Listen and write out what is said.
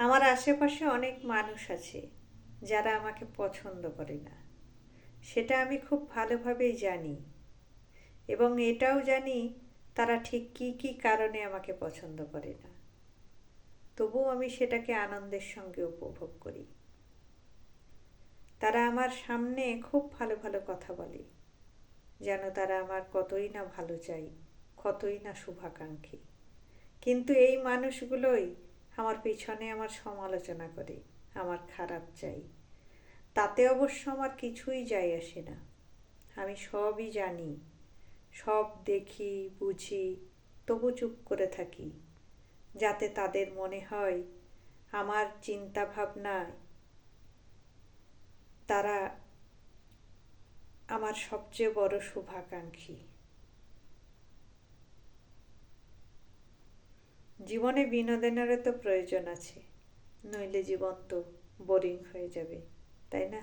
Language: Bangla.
আমার আশেপাশে অনেক মানুষ আছে যারা আমাকে পছন্দ করে না। সেটা আমি খুব ভালোভাবেই জানি, এবং এটাও জানি তারা ঠিক কী কী কারণে আমাকে পছন্দ করে না। তবুও আমি সেটাকে আনন্দের সঙ্গে উপভোগ করি। তারা আমার সামনে খুব ভালো ভালো কথা বলে, যেন তারা আমার কতই না ভালো চাই, কতই না শুভাকাঙ্ক্ষী। কিন্তু এই মানুষগুলোই আমার পিছনে আমার সমালোচনা করে, আমার খারাপ চাই। তাতে অবশ্য আমার কিছুই যায় আসে না। আমি সবই জানি, সব দেখি, বুঝি, তবু চুপ করে থাকি, যাতে তাদের মনে হয় আমার চিন্তা ভাবনায় তারা আমার সবচেয়ে বড় শুভাকাঙ্ক্ষী। জীবনে বিনোদনেরও তো প্রয়োজন আছে, নইলে জীবন তো বোরিং হয়ে যাবে, তাই না?